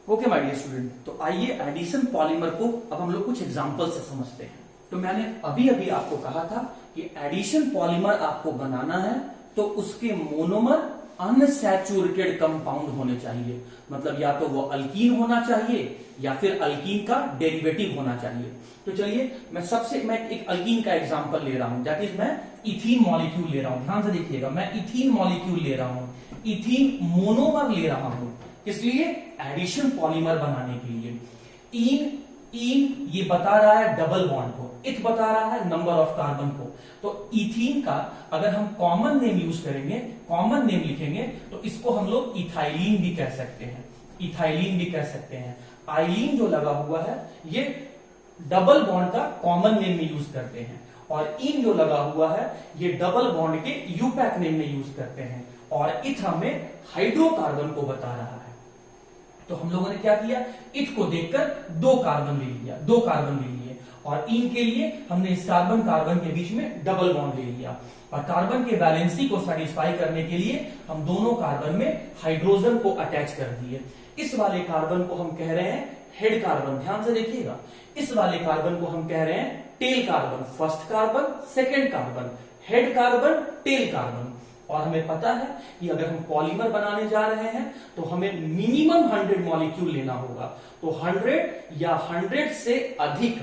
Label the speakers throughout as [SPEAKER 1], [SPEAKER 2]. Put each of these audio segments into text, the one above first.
[SPEAKER 1] Okay my dear student, तो आइए addition polymer को अब हम लोग कुछ एग्जांपल से समझते हैं। तो मैंने अभी अभी आपको कहा था कि एडिशन पॉलीमर आपको बनाना है तो उसके मोनोमर अनसैचुरेटेड कंपाउंड होने चाहिए। मतलब या तो वो अल्कीन होना चाहिए या फिर अल्कीन का डेरिवेटिव होना चाहिए। तो चलिए मैं एक अल्कीन का एग्जांपल ले रहा हूं, दैट इज मैं इथीन मॉलिक्यूल ले रहा हूं। ध्यान से देखिएगा, मैं इथीन मॉलिक्यूल ले रहा हूं, इथीन मोनोमर ले रहा हूं। किस लिए? एडिशन पॉलीमर बनाने के लिए। इन ये बता रहा है डबल बॉन्ड को, इथ बता रहा है नंबर ऑफ कार्बन को। तो इथीन का अगर हम कॉमन नेम यूज करेंगे, कॉमन नेम लिखेंगे, तो इसको हम लोग इथाइलिन भी कह सकते हैं, इथाइलिन भी कह सकते हैं। आइलिन जो लगा हुआ है ये डबल बॉन्ड का कॉमन नेम में यूज करते हैं, और इन जो लगा हुआ है ये डबल बॉन्ड के यूपैक नेम में यूज करते हैं, और इथ हमें हाइड्रोकार्बन को बता रहा है। तो हम लोगों ने क्या किया, इथ को देखकर दो कार्बन ले लिए, और इन के लिए हमने इस कार्बन कार्बन के बीच में डबल बॉन्ड ले लिया, और कार्बन के वैलेंसी को सेटिस्फाई करने के लिए हम दोनों कार्बन में हाइड्रोजन को अटैच कर दिए। इस वाले कार्बन को हम कह रहे हैं हेड कार्बन। ध्यान से देखिएगा, इस वाले कार्बन को हम कह रहे हैं tail carbon. First carbon, second carbon, head carbon, tail carbon. और हमें पता है कि अगर हम पॉलीमर बनाने जा रहे हैं तो हमें मिनिमम 100 मॉलिक्यूल लेना होगा। तो 100 या 100 से अधिक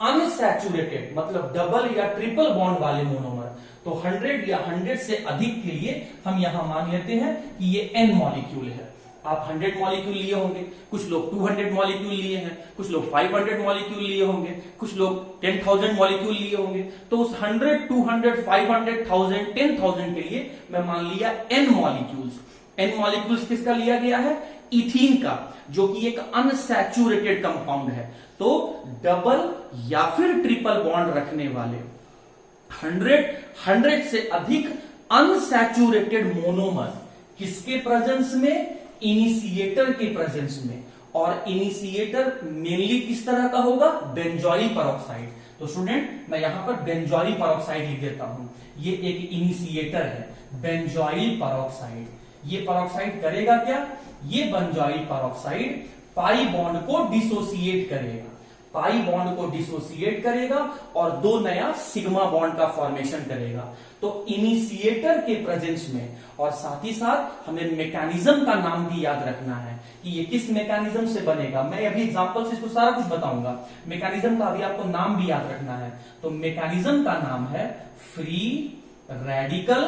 [SPEAKER 1] अनसैचुरेटेड मतलब डबल या ट्रिपल बॉन्ड वाले मोनोमर, तो 100 या 100 से अधिक के लिए हम यहां मान लेते हैं कि ये n मॉलिक्यूल है। आप 100 मॉलिक्यूल लिए होंगे, कुछ लोग 200 मॉलिक्यूल लिए हैं, कुछ लोग 500 मॉलिक्यूल लिए होंगे, कुछ लोग 10,000 मॉलिक्यूल लिए होंगे। तो उस 100, 200, 500, 1000, 10,000 के लिए मैं मान लिया n मॉलिक्यूल्स। n मॉलिक्यूल्स किसका लिया गया है? इथीन का, जो कि एक अनसैचुरेटेड कंपाउंड है। तो डबल या फिर ट्रिपल बॉन्ड रखने वाले 100 से अधिक अनसैचुरेटेड मोनोमर किसके प्रेजेंस में? इनिशिएटर के प्रेजेंस में। और इनिशिएटर मेनली किस तरह का होगा? Benzoyl peroxide. तो स्टूडेंट मैं यहां पर बेंजोइल पेरोक्साइड लिख देता हूं, ये एक इनिशिएटर है, बेंजोइल पेरोक्साइड। ये पेरोक्साइड करेगा क्या? ये बेंजोइल पेरोक्साइड पाई बॉन्ड को डिसोसिएट करेगा, पाई बॉन्ड को डिसोसिएट करेगा और दो नया सिग्मा बॉन्ड का फॉर्मेशन करेगा। तो इनिशिएटर के प्रेजेंस में, और साथ ही साथ हमें मैकेनिज्म का नाम भी याद रखना है कि ये किस मैकेनिज्म से बनेगा। मैं अभी एग्जांपल से इसको सारा कुछ बताऊंगा, मैकेनिज्म का अभी आपको नाम भी याद रखना है। तो मैकेनिज्म का नाम है free radical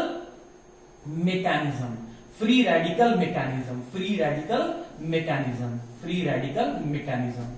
[SPEAKER 1] mechanism, free radical mechanism, free radical mechanism, free radical mechanism.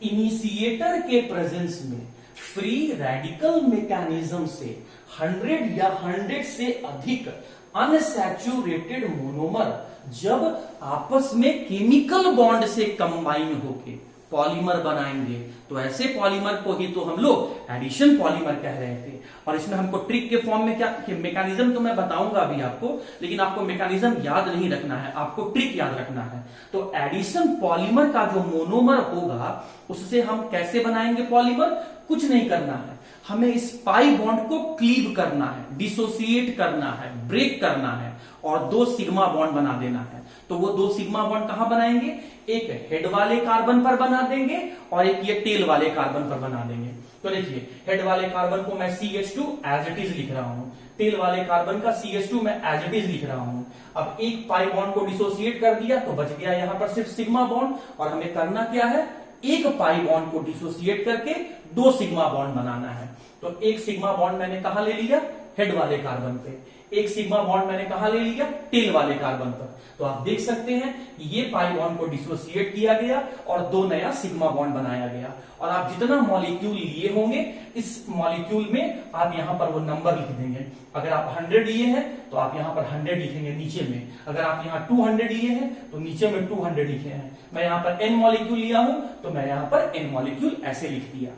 [SPEAKER 1] Initiator के प्रेजेंस में फ्री रेडिकल मैकेनिज्म से 100 या 100 से अधिक अनसैचुरेटेड मोनोमर जब आपस में केमिकल बॉन्ड से कंबाइन होके पॉलीमर बनाएंगे, तो ऐसे पॉलीमर को ही तो हम लोग एडिशन पॉलीमर कह रहे थे। और इसमें हमको ट्रिक के फॉर्म में क्या, मैकेनिज्म तो मैं बताऊंगा अभी आपको, लेकिन आपको मैकेनिज्म याद नहीं रखना है, आपको ट्रिक याद रखना है। तो एडिशन पॉलीमर का जो मोनोमर होगा उससे हम कैसे बनाएंगे पॉलीमर? कुछ नहीं करना है, हमें इस पाई बॉन्ड को क्लीव करना है, डिसोसिएट करना है, ब्रेक करना है, और दो सिग्मा बॉन्ड बना देना है। तो वो दो सिग्मा बॉन्ड कहां बनाएंगे? एक हेड वाले कार्बन पर बना देंगे और एक ये टेल वाले कार्बन पर बना देंगे। तो देखिए, हेड वाले कार्बन को मैं CH2 एज इट इज लिख रहा हूं, टेल वाले कार्बन का CH2 मैं एज इट इज लिख रहा हूं। अब एक पाई बॉन्ड को डिसोसिएट कर दिया तो बच गया यहां पर सिर्फ सिग्मा बॉन्ड, और हमें करना क्या है? एक पाई बॉन्ड को डिसोसिएट करके दो सिग्मा बॉन्ड बनाना है। तो एक सिग्मा बॉन्ड मैंने कहां ले लिया? हेड वाले कार्बन पे। एक सिग्मा बॉन्ड मैंने कहां ले लिया? टेल वाले कार्बन पर। तो आप देख सकते हैं ये पाई बॉन्ड को डिसोसिएट किया गया और दो नया सिग्मा बॉन्ड बनाया गया। और आप जितना मॉलिक्यूल लिए होंगे इस मॉलिक्यूल में आप यहां पर वो नंबर लिख देंगे। अगर आप 100 लिए हैं तो आप यहां पर 100 लिखेंगे नीचे में, अगर आप यहां 200 लिए हैं तो नीचे में 200 लिखे हैं। मैं यहां पर n मॉलिक्यूल लिया हूं तो मैं यहां पर n मॉलिक्यूल ऐसे लिख दिया।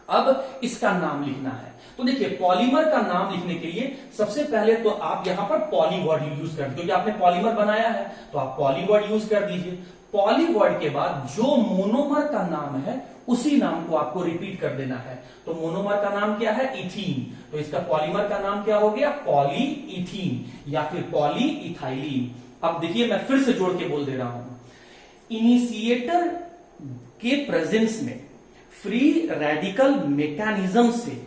[SPEAKER 1] अब इसका नाम लिखना है। तो देखिए, पॉलीमर का नाम लिखने के लिए सबसे पहले तो आप यहां पर पॉलीवर्ड यूज कर, क्योंकि आपने पॉलीमर बनाया है तो आप पॉलीवर्ड यूज कर दीजिए। पॉलीवर्ड के बाद जो मोनोमर का नाम है उसी नाम को आपको रिपीट कर देना है। तो मोनोमर का नाम क्या है? इथीन। तो इसका पॉलीमर का नाम क्या हो गया? पॉलीइथीन या फिर पॉलीइथाइलिन। अब देखिए, मैं फिर से जोड़ के बोल दे रहा हूं, इनिशिएटर के प्रेजेंस में फ्री रेडिकल मैकेनिज्म से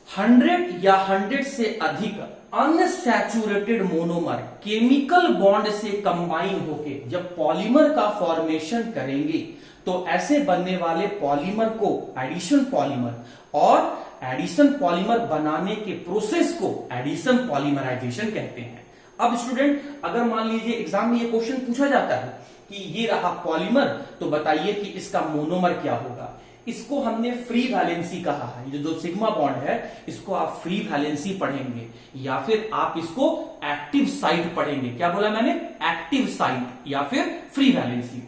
[SPEAKER 1] 100 या 100 से अधिक अनसैचुरेटेड मोनोमर केमिकल बॉन्ड से कंबाइन होके जब पॉलीमर का फॉर्मेशन करेंगे तो ऐसे बनने वाले पॉलीमर को एडिशन पॉलीमर, और एडिशन पॉलीमर बनाने के प्रोसेस को एडिशन पॉलीमराइजेशन कहते हैं। अब स्टूडेंट, अगर मान लीजिए एग्जाम में ये क्वेश्चन पूछा जाता है कि ये रहा पॉलीमर, तो बताइए कि इसका मोनोमर क्या होगा। इसको हमने फ्री वैलेंसी कहा है। ये जो सिग्मा बॉन्ड है इसको आप फ्री वैलेंसी पढ़ेंगे या फिर आप इसको एक्टिव साइट पढ़ेंगे। क्या बोला मैंने? एक्टिव साइट या फिर फ्री वैलेंसी।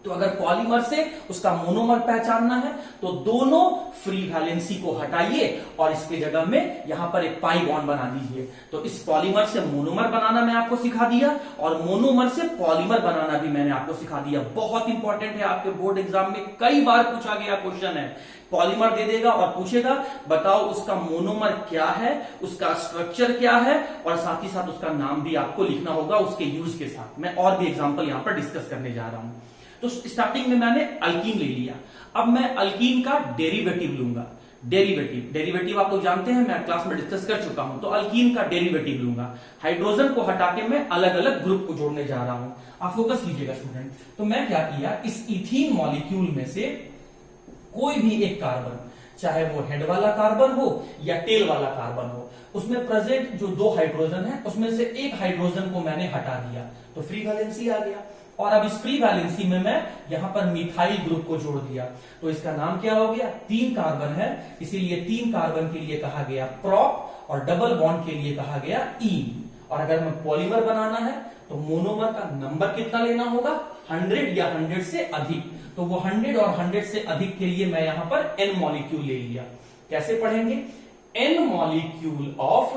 [SPEAKER 1] तो अगर पॉलीमर से उसका मोनोमर पहचानना है तो दोनों फ्री वैलेंसी को हटाइए और इसके जगह में यहां पर एक पाई बॉन्ड बना दीजिए। तो इस पॉलीमर से मोनोमर बनाना मैं आपको सिखा दिया और मोनोमर से पॉलीमर बनाना भी मैंने आपको सिखा दिया। बहुत इंपॉर्टेंट है, आपके बोर्ड एग्जाम में कई बार पूछा गया क्वेश्चन है। पॉलीमर दे देगा और पूछेगा बताओ उसका मोनोमर क्या है, उसका स्ट्रक्चर क्या है, और साथ ही साथ उसका नाम भी आपको लिखना होगा उसके यूज के साथ। मैं और भी एग्जाम्पल यहां पर डिस्कस करने जा रहा हूं। तो स्टार्टिंग में मैंने अल्कीन ले लिया, अब मैं अल्कीन का डेरिवेटिव लूंगा। डेरिवेटिव आप लोग जानते हैं, मैं क्लास में डिस्कस कर चुका हूं। तो अल्कीन का डेरिवेटिव लूंगा, हाइड्रोजन को हटा के मैं अलग अलग ग्रुप को जोड़ने जा रहा हूं। आप फोकस कीजिएगा स्टूडेंट। तो मैं क्या किया, इस इथीन मॉलिक्यूल में से कोई भी एक कार्बन, चाहे वो हेड वाला कार्बन हो या टेल वाला कार्बन हो, उसमें प्रेजेंट जो 2 हाइड्रोजन है उसमें से एक हाइड्रोजन को मैंने हटा दिया तो फ्री वैलेंसी आ गया। और अब इस फ्री वैलेंसी में मैं यहां पर मिथाइल ग्रुप को जोड़ दिया तो इसका नाम क्या हो गया? 3 कार्बन है, इसीलिए 3 कार्बन के लिए कहा गया प्रोप और डबल बॉन्ड के लिए कहा गया ईन। और अगर मैं पॉलीमर बनाना है तो मोनोमर का नंबर कितना लेना होगा? 100 या 100 से अधिक। तो वो 100 और 100 से अधिक के लिए मैं यहां पर n मॉलिक्यूल ले लिया। कैसे पढ़ेंगे? n molecule of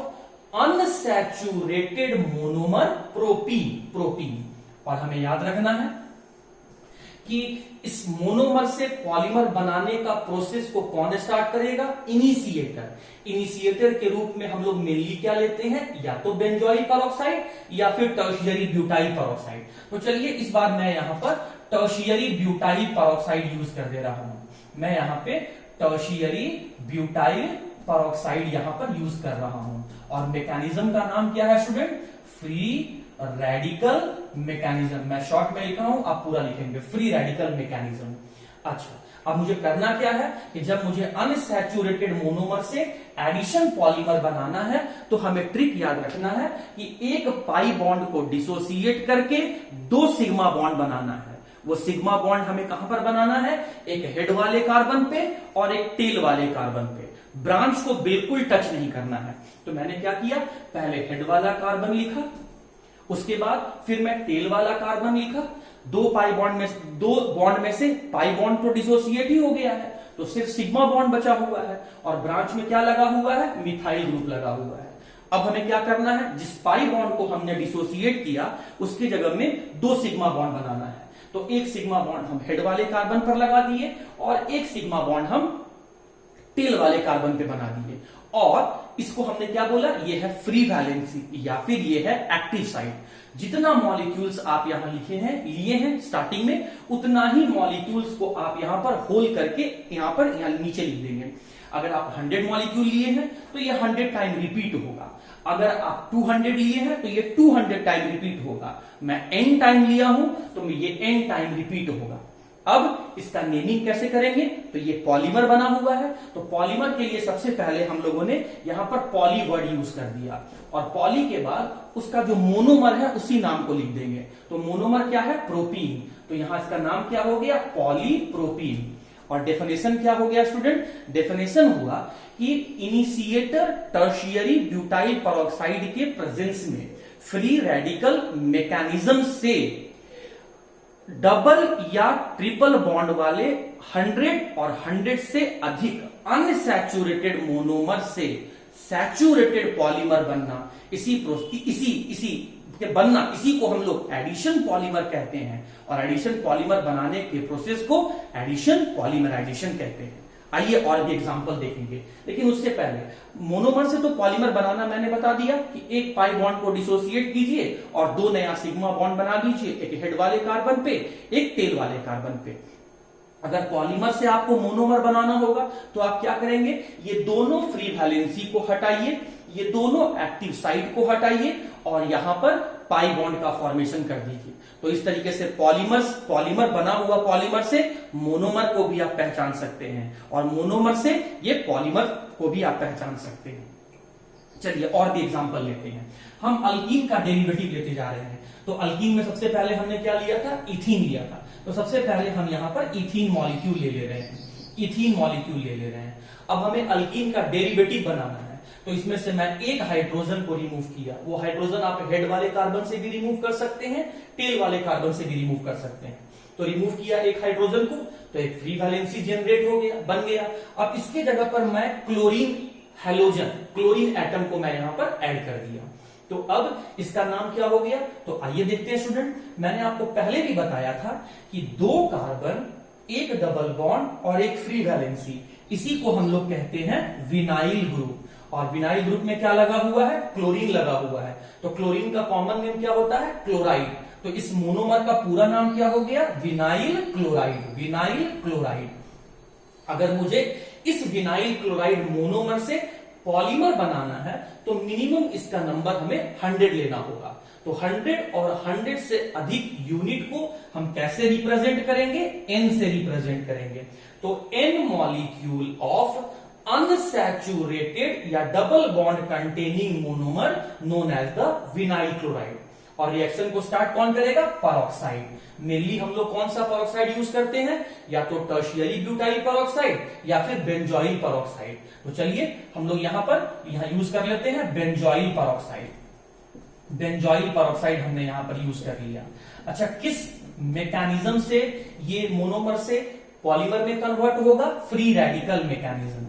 [SPEAKER 1] unsaturated monomer propene. और हमें याद रखना है कि इस मोनोमर से पॉलीमर बनाने का प्रोसेस को कौन स्टार्ट करेगा? इनिशिएटर। इनिशिएटर के रूप में हम लोग मेनली क्या लेते हैं? या तो बेंजोइल पेरोक्साइड या फिर टर्शियरी ब्यूटाइल पेरोक्साइड। तो चलिए इस बार मैं यहां पर टर्शियरी ब्यूटाइल पेरोक्साइड यूज कर दे रहा हूं। मैं यहां पे टर्शियरी ब्यूटाइल पेरोक्साइड यहां पर यूज कर रहा हूं। और मैकेनिज्म का नाम क्या है स्टूडेंट? Free radical mechanism. मैं शॉर्ट में लिखा हूं, आप पूरा लिखेंगे, फ्री रेडिकल मैकेनिज्म। अच्छा, अब मुझे करना क्या है कि जब मुझे अनसैचुरेटेड मोनोमर से एडिशन पॉलीमर बनाना है तो हमें ट्रिक याद रखना है कि एक पाई बॉन्ड को डिसोसिएट करके 2 सिग्मा बॉन्ड बनाना है। वो सिग्मा बॉन्ड हमें कहां पर बनाना है? एक हेड वाले कार्बन पे और एक टेल वाले कार्बन पे। ब्रांच को बिल्कुल टच नहीं करना है। तो मैंने क्या किया, पहले हेड वाला कार्बन लिखा, उसके बाद फिर मैं टेल वाला कार्बन लिखा। 2 बॉन्ड में से पाई बॉन्ड तो डिसोसिएट ही हो गया है, तो सिर्फ सिग्मा बॉन्ड बचा हुआ है और ब्रांच में क्या लगा हुआ है? मिथाइल ग्रुप लगा हुआ है। अब हमें क्या करना है? जिस पाई बॉन्ड को हमने डिसोसिएट किया उसकी जगह में 2 सिग्मा बॉन्ड बनाना है। तो एक सिग्मा बॉन्ड हम हेड वाले कार्बन पर लगा दिए और एक सिग्मा बॉन्ड हम टेल वाले कार्बन पे बना दिए। और इसको हमने क्या बोला? ये है फ्री वैलेंसी या फिर ये है एक्टिव साइट। जितना मॉलिक्यूल्स आप यहां लिए हैं स्टार्टिंग में, उतना ही मॉलिक्यूल्स को आप यहां पर होल करके यहां नीचे लिख देंगे। अगर आप 100 मॉलिक्यूल लिए हैं तो ये 100 टाइम रिपीट होगा। अगर आप 200 लिए हैं तो ये 200 टाइम रिपीट होगा। मैं n टाइम लिया हूं तो ये n टाइम रिपीट होगा। अब इसका नेमिंग कैसे करेंगे? तो ये पॉलीमर बना हुआ है, तो पॉलीमर के लिए सबसे पहले हम लोगों ने यहां पर पॉली वर्ड यूज कर दिया और पॉली के बाद उसका जो मोनोमर है उसी नाम को लिख देंगे। तो मोनोमर क्या है? प्रोपीन। तो यहां इसका नाम क्या हो गया? पॉलीप्रोपीन। और डेफिनेशन क्या हो गया स्टूडेंट? डेफिनेशन हुआ कि इनिशिएटर टर्शियरी ब्यूटाइल पेरोक्साइड के प्रेजेंस में फ्री रेडिकल मैकेनिज्म से डबल या ट्रिपल बॉन्ड वाले 100 और 100 से अधिक अनसैचुरेटेड मोनोमर से सैचुरेटेड पॉलीमर बनना, इसी को हम लोग एडिशन पॉलीमर कहते हैं। और एडिशन पॉलीमर बनाने के प्रोसेस को एडिशन पॉलीमराइजेशन कहते हैं। आइए और भी एग्जांपल देखेंगे, लेकिन उससे पहले मोनोमर से तो पॉलीमर बनाना मैंने बता दिया कि एक पाई बॉन्ड को डिसोसिएट कीजिए और 2 नया सिग्मा बॉन्ड बना दीजिए, एक हेड वाले कार्बन पे, एक टेल वाले कार्बन पे। अगर पॉलीमर से आपको मोनोमर बनाना होगा तो आप क्या करेंगे, ये दोनों फ्री वैलेंसी को हटाइए, ये दोनों एक्टिव साइड को हटाइए और यहां पर पाई बॉन्ड का फॉर्मेशन कर दीजिए। तो इस तरीके से पॉलीमर बना हुआ पॉलीमर से मोनोमर को भी आप पहचान सकते हैं और मोनोमर से ये पॉलीमर को भी आप पहचान सकते हैं। चलिए और भी एग्जांपल लेते हैं। हम अल्कीन का डेरिवेटिव लेते जा रहे हैं। तो अल्कीन में सबसे पहले हमने क्या लिया था, इथीन लिया था। तो सबसे पहले हम यहां पर इथीन मॉलिक्यूल ले रहे हैं, इथीन मॉलिक्यूल ले रहे हैं। अब हमें अल्कीन का डेरिवेटिव बनाना है, तो इसमें से मैं एक हाइड्रोजन को रिमूव किया। वो हाइड्रोजन आप हेड वाले कार्बन से भी रिमूव कर सकते हैं, टेल वाले कार्बन से भी रिमूव कर सकते हैं। तो रिमूव किया एक हाइड्रोजन को, तो एक फ्री वैलेंसी जनरेट हो गया, बन गया। अब इसके जगह पर मैं क्लोरीन हैलोजन, क्लोरीन एटम को मैं यहां पर ऐड कर दिया। तो अब इसका नाम क्या हो गया, तो आइए देखते हैं स्टूडेंट। मैंने आपको पहले भी बताया था कि 2 कार्बन, एक डबल बॉन्ड और एक फ्री वैलेंसी, इसी को हम लोग कहते हैं विनाइल ग्रुप। और विनाइल ग्रुप में क्या लगा हुआ है, क्लोरीन लगा हुआ है। तो क्लोरीन का कॉमन नेम क्या होता है, क्लोराइड। तो इस मोनोमर का पूरा नाम क्या हो गया, विनाइल क्लोराइड, विनाइल क्लोराइड। अगर मुझे इस विनाइल क्लोराइड मोनोमर से पॉलीमर बनाना है तो मिनिमम इसका नंबर हमें 100 लेना होगा। तो 100 और 100 से अधिक यूनिट को हम कैसे रिप्रेजेंट करेंगे, n से रिप्रेजेंट करेंगे। तो n मॉलिक्यूल ऑफ अनसैचुरेटेड या double bond containing monomer known as the vinyl chloride. और रिएक्शन को स्टार्ट कौन करेगा, परऑक्साइड। मेनली हम लोग कौन सा परऑक्साइड यूज करते हैं, या तो टर्शियरी ब्यूटाइल परऑक्साइड या फिर बेंजॉइल परऑक्साइड। तो चलिए हम लोग यहां यूज कर लेते हैं बेंजॉइल परऑक्साइड। बेंजॉइल परऑक्साइड हमने यहां पर यूज कर लिया। अच्छा, किस मैकेनिज्म से ये मोनोमर से पॉलीमर में कन्वर्ट होगा, फ्री रेडिकल मैकेनिज्म।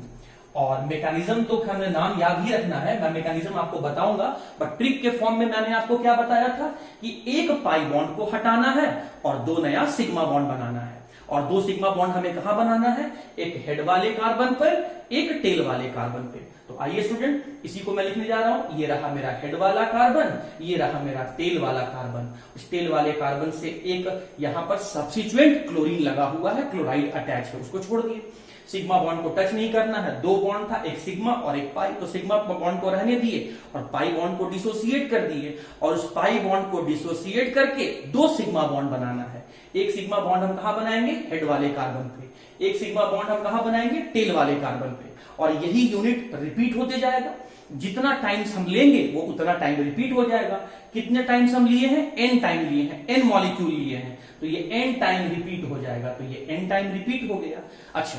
[SPEAKER 1] और मैकेनिज्म तो हमें नाम याद ही रखना है, मैं मैकेनिज्म आपको बताऊंगा, बट ट्रिक के फॉर्म में मैंने आपको क्या बताया था कि एक पाई बॉन्ड को हटाना है और 2 नया सिग्मा बॉन्ड बनाना है। और 2 सिग्मा बॉन्ड हमें कहां बनाना है, एक हेड वाले कार्बन पर, एक टेल वाले कार्बन पे। तो आइए स्टूडेंट, इसी को मैं लिखने जा रहा हूं। ये रहा मेरा हेड वाला कार्बन, ये रहा मेरा टेल वाला कार्बन। उस टेल वाले कार्बन से एक यहां पर सब्स्टिट्यूएंट क्लोरीन लगा हुआ है, क्लोराइड अटैच है, उसको छोड़ दिए। सिग्मा बॉन्ड को टच नहीं करना है, 2 बॉन्ड था, एक सिग्मा और एक पाई। तो सिग्मा बॉन्ड को रहने दिए और पाई बॉन्ड को डिसोसिएट कर दिए। और उस पाई बॉन्ड को डिसोसिएट करके 2 सिग्मा बॉन्ड बनाना है। एक सिग्मा बॉन्ड हम कहां बनाएंगे, हेड वाले कार्बन पे। एक सिग्मा बॉन्ड हम कहां बनाएंगे, टेल वाले कार्बन पे। और यही यूनिट रिपीट होते जाएगा। जितना टाइम्स हम लेंगे वो उतना टाइम रिपीट हो जाएगा। कितने टाइम्स हम लिए हैं, n टाइम लिए हैं, n मॉलिक्यूल लिए हैं, तो ये n टाइम रिपीट हो जाएगा। तो ये n टाइम रिपीट हो गया। अच्छा,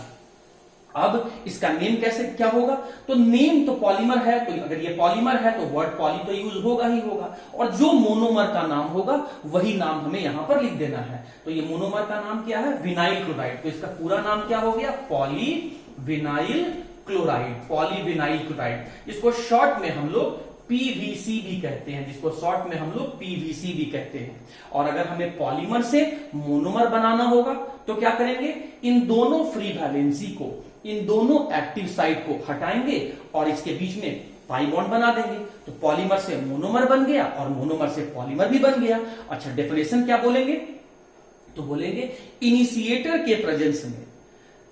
[SPEAKER 1] अब इसका नेम कैसे क्या होगा, तो नेम तो पॉलीमर है, तो अगर ये पॉलीमर है तो वर्ड पॉली तो यूज होगा ही होगा। और जो मोनोमर का नाम होगा वही नाम हमें यहां पर लिख देना है। तो ये मोनोमर का नाम क्या है, विनाइल क्लोराइड। तो इसका पूरा नाम क्या हो गया, poly vinyl chloride, poly vinyl chloride. इसको शॉर्ट में हम लोग पीवीसी भी कहते हैं, जिसको शॉर्ट में हम लोग पीवीसी भी कहते हैं। और अगर हमें पॉलीमर से मोनोमर बनाना होगा तो क्या करेंगे, इन दोनों फ्री वैलेंसी को, इन दोनों एक्टिव साइड को हटाएंगे और इसके बीच में पाई बॉन्ड बना देंगे। तो पॉलीमर से मोनोमर बन गया और मोनोमर से पॉलीमर भी बन गया। अच्छा, डेफिनेशन क्या बोलेंगे, तो बोलेंगे इनिशिएटर के प्रेजेंस में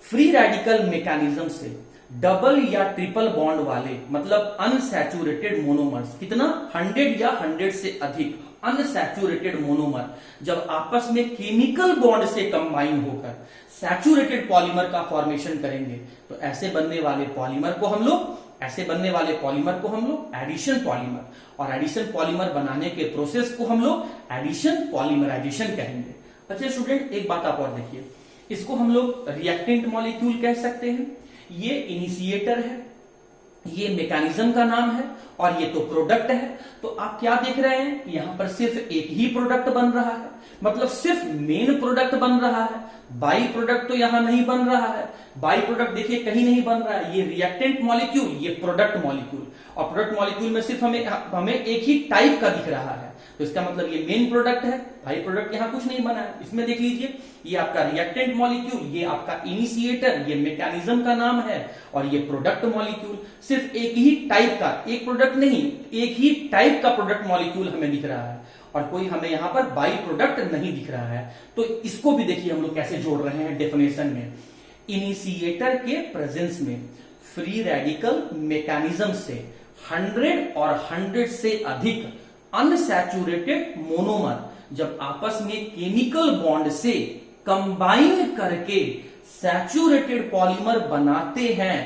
[SPEAKER 1] फ्री रेडिकल मैकेनिज्म से डबल या ट्रिपल बॉन्ड वाले, मतलब अनसैचुरेटेड मोनोमर्स, कितना 100 या 100 से अधिक अनसैचुरेटेड मोनोमर जब आपस में केमिकल बॉन्ड से कंबाइन होकर सैचुरेटेड पॉलीमर का फॉर्मेशन करेंगे तो ऐसे बनने वाले पॉलीमर को हम लोग एडिशन पॉलीमर, और एडिशन पॉलीमर बनाने के प्रोसेस को हम लोग एडिशन पॉलीमराइजेशन कहेंगे। अच्छा स्टूडेंट, एक बात आप और देखिए, इसको हम लोग रिएक्टेंट मॉलिक्यूल कह सकते हैं। ये इनिशिएटर है, ये मैकेनिज्म का नाम है, और ये तो प्रोडक्ट है। तो आप क्या देख रहे हैं, यहां पर सिर्फ एक ही प्रोडक्ट बन रहा है, मतलब सिर्फ मेन प्रोडक्ट बन रहा है, बाई प्रोडक्ट तो यहां नहीं बन रहा है। बाई प्रोडक्ट देखिए कहीं नहीं बन रहा है। ये रिएक्टेंट मॉलिक्यूल, ये प्रोडक्ट मॉलिक्यूल, और प्रोडक्ट मॉलिक्यूल में सिर्फ हमें एक ही टाइप का दिख रहा है, तो इसका मतलब ये मेन प्रोडक्ट है, बाई प्रोडक्ट यहां कुछ नहीं बना है। इसमें देख लीजिए, ये आपका रिएक्टेंट मॉलिक्यूल, ये आपका इनिशिएटर, ये मैकेनिज्म का नाम है, और ये प्रोडक्ट मॉलिक्यूल। सिर्फ एक ही टाइप का, एक प्रोडक्ट नहीं, एक ही टाइप का प्रोडक्ट मॉलिक्यूल हमें दिख रहा है, और कोई हमें यहां पर बाई प्रोडक्ट नहीं दिख रहा है। तो इसको भी देखिए हम लोग कैसे जोड़ रहे हैं डेफिनेशन में। इनिशिएटर के प्रेजेंस में फ्री रेडिकल मैकेनिज्म से 100 और 100 से अधिक अनसैचुरेटेड मोनोमर जब आपस में केमिकल बॉन्ड से कंबाइन करके सैचुरेटेड पॉलीमर बनाते हैं,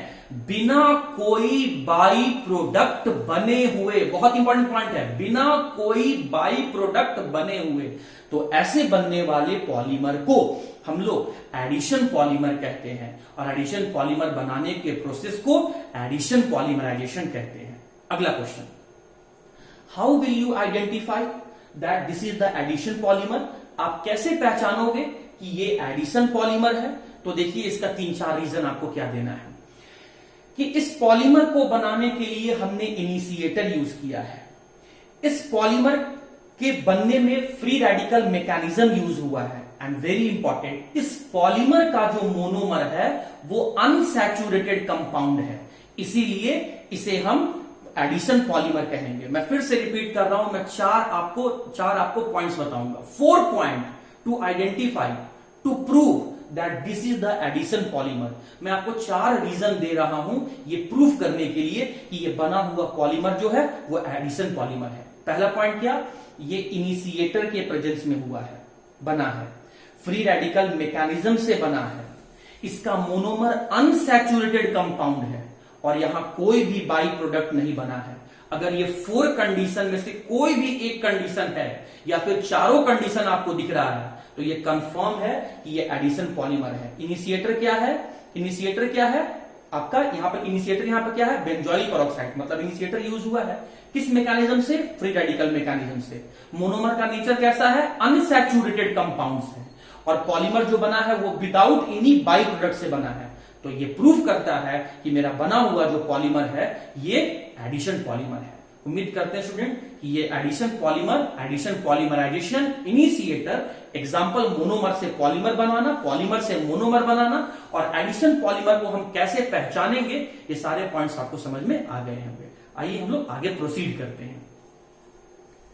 [SPEAKER 1] बिना कोई बाई प्रोडक्ट बने हुए, बहुत इंपॉर्टेंट पॉइंट है, बिना कोई बाई प्रोडक्ट बने हुए, तो ऐसे बनने वाले पॉलीमर को हम लोग एडिशन पॉलीमर कहते हैं, और एडिशन पॉलीमर बनाने के प्रोसेस को एडिशन पॉलीमराइजेशन कहते हैं। अगला question, how will you identify that this is the addition polymer? आप कैसे पहचानोगे कि ये एडिशन पॉलीमर है? तो देखिए इसका 3-4 रीजन आपको क्या देना है कि इस पॉलीमर को बनाने के लिए हमने इनिशिएटर यूज किया है, इस पॉलीमर के बनने में फ्री रेडिकल मैकेनिज्म यूज हुआ है, एंड वेरी इंपॉर्टेंट, इस पॉलीमर का जो मोनोमर है वो अनसैचुरेटेड कंपाउंड है, इसीलिए इसे हम एडिशन पॉलीमर कहेंगे। मैं फिर से रिपीट कर रहा हूं, मैं चार आपको पॉइंट्स बताऊंगा, 4 point to identify, to prove that this is the addition polymer. मैं आपको 4 रीजन दे रहा हूं ये प्रूफ करने के लिए कि ये बना हुआ पॉलीमर जो है वो एडिशन पॉलीमर है। पहला पॉइंट क्या, ये इनिशिएटर के प्रेजेंस में हुआ है, बना है, फ्री रेडिकल मैकेनिज्म से बना है, इसका मोनोमर अनसैचुरेटेड कंपाउंड है, और यहां कोई भी बाई प्रोडक्ट नहीं बना है। अगर ये 4 कंडीशन में से कोई भी एक कंडीशन है, या फिर चारों कंडीशन आपको दिख रहा है, तो ये कंफर्म है कि ये एडिशन पॉलीमर है। इनिशिएटर क्या है? इनिशिएटर क्या है आपका? यहां पर इनिशिएटर, यहां पर क्या है? बेंजोइल पेरोक्साइड, मतलब इनिशिएटर यूज हुआ है किस मैकेनिज्म से? फ्री रेडिकल मैकेनिज्म से। मोनोमर का नेचर कैसा है? अनसैचुरेटेड कंपाउंड्स है, और पॉलीमर जो बना है वो विदाउट एनी बाई प्रोडक्ट से बना है। तो ये प्रूफ करता है कि मेरा बना हुआ जो पॉलीमर है ये एडिशन पॉलीमर है। उम्मीद करते हैं स्टूडेंट कि ये addition polymer, addition polymerization, initiator, example monomer से पॉलीमर बनाना, पॉलीमर से मोनोमर बनाना, और एडिशन पॉलीमर को हम कैसे पहचानेंगे, ये सारे पॉइंट्स आपको समझ में आ गए होंगे। आइए हम लोग आगे प्रोसीड करते हैं।